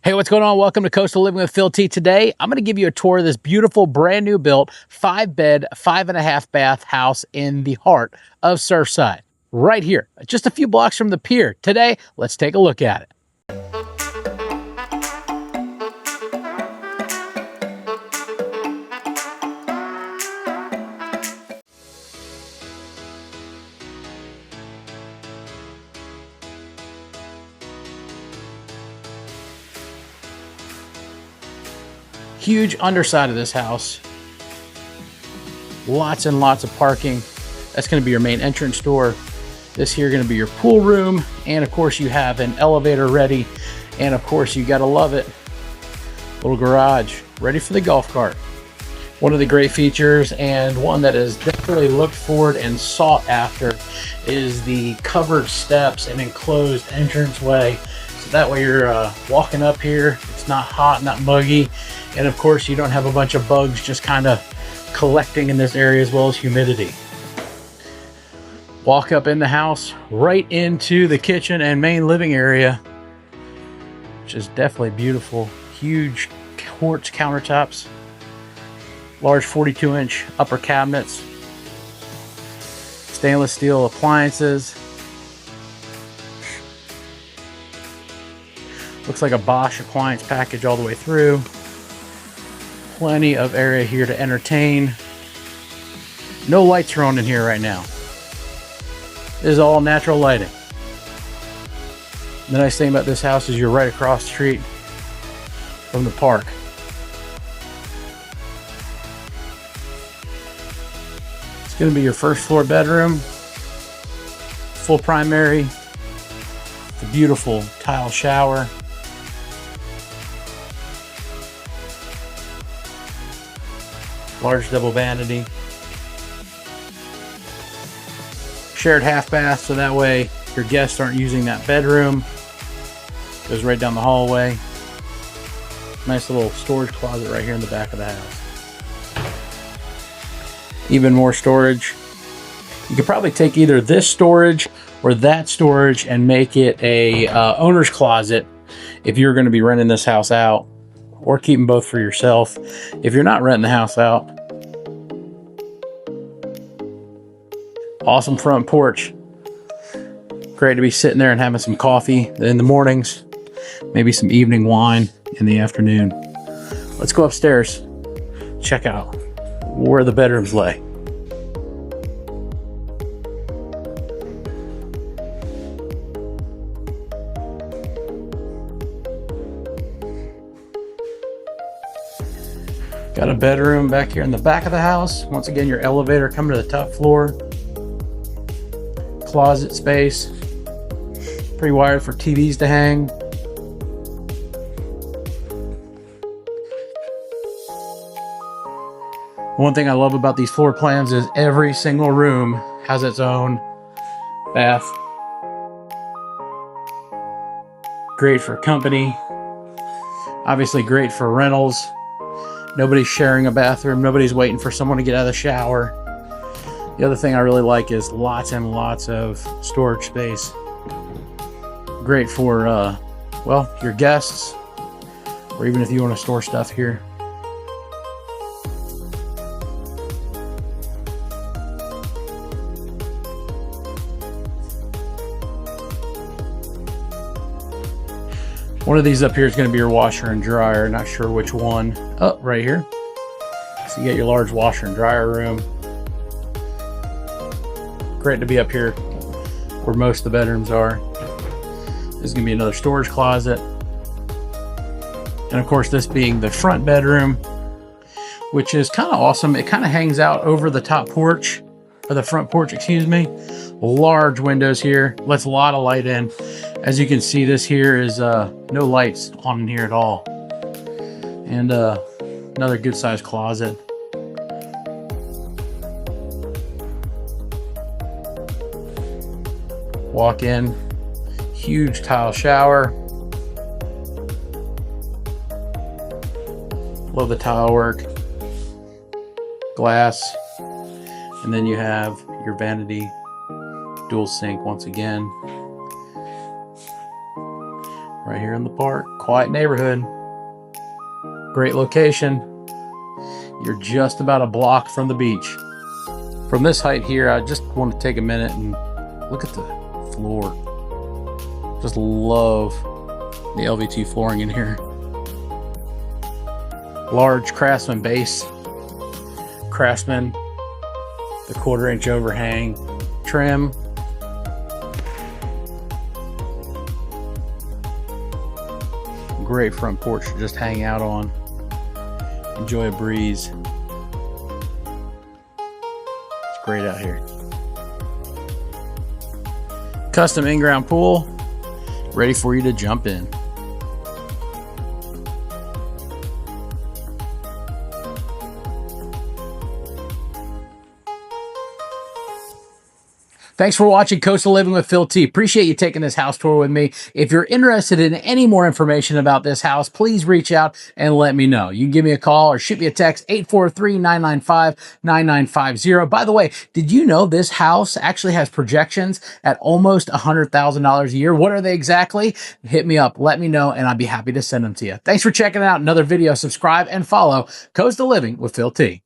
Hey, what's going on? Welcome to Coastal Living with Phil T. Today, I'm going to give you a tour of this beautiful, brand new built 5-bed, 5.5 bath house in the heart of Surfside, right here, just a few blocks from the pier. Today, let's take a look at it. Huge underside of this house. Lots and lots of parking. That's going to be your main entrance door. This here going to be your pool room. And of course you have an elevator ready. And of course you got to love it. Little garage ready for the golf cart. One of the great features, and one that is definitely looked forward and sought after, is the covered steps and enclosed entranceway. So that way you're walking up here, it's not hot, not muggy. And of course you don't have a bunch of bugs just kind of collecting in this area, as well as humidity. Walk up in the house, right into the kitchen and main living area, which is definitely beautiful. Huge quartz countertops, large 42-inch upper cabinets, stainless steel appliances. Looks like a Bosch appliance package all the way through. Plenty of area here to entertain. No lights are on in here right now. This is all natural lighting. The nice thing about this house is you're right across the street from the park. It's going to be your first floor bedroom. Full primary. The beautiful tile shower. Large double vanity. Shared half bath, so that way your guests aren't using that bedroom. Goes right down the hallway. Nice little storage closet right here in the back of the house. Even more storage. You could probably take either this storage or that storage and make it a owner's closet if you're going to be renting this house out, or keep them both for yourself if you're not renting the house out. Awesome front porch. Great to be sitting there and having some coffee in the mornings, maybe some evening wine in the afternoon. Let's go upstairs, check out where the bedrooms lay. Got a bedroom back here in the back of the house. Once again, your elevator coming to the top floor. Closet space. Pre-wired for TVs to hang. One thing I love about these floor plans is every single room has its own bath. Great for company. Obviously great for rentals. Nobody's sharing a bathroom. Nobody's waiting for someone to get out of the shower. The other thing I really like is lots and lots of storage space. Great for, well, your guests, or even if you want to store stuff here. One of these up here is going to be your washer and dryer. Not sure which one. Oh, right here. So you got your large washer and dryer room. Great to be up here where most of the bedrooms are. This is going to be another storage closet. And of course, this being the front bedroom, which is kind of awesome. It kind of hangs out over the top porch, or the front porch, excuse me. Large windows here, lets a lot of light in. As you can see, this here is no lights on in here at all. And another good sized closet. Walk in, huge tile shower. Love the tile work. Glass. And then you have your vanity, dual sink once again. right here in the park. Quiet neighborhood. Great location. You're just about a block from the beach. From this height here, I just want to take a minute and look at the floor. Just love the LVT flooring in here. Large Craftsman base. Craftsman, the 1/4-inch overhang trim. Great front porch to just hang out on. Enjoy a breeze. It's great out here. Custom in-ground pool, ready for you to jump in. Thanks for watching Coastal Living with Phil T. Appreciate you taking this house tour with me. If you're interested in any more information about this house, please reach out and let me know. You can give me a call or shoot me a text, 843-995-9950. By the way, did you know this house actually has projections at almost $100,000 a year? What are they exactly? Hit me up, let me know, and I'd be happy to send them to you. Thanks for checking out another video. Subscribe and follow Coastal Living with Phil T.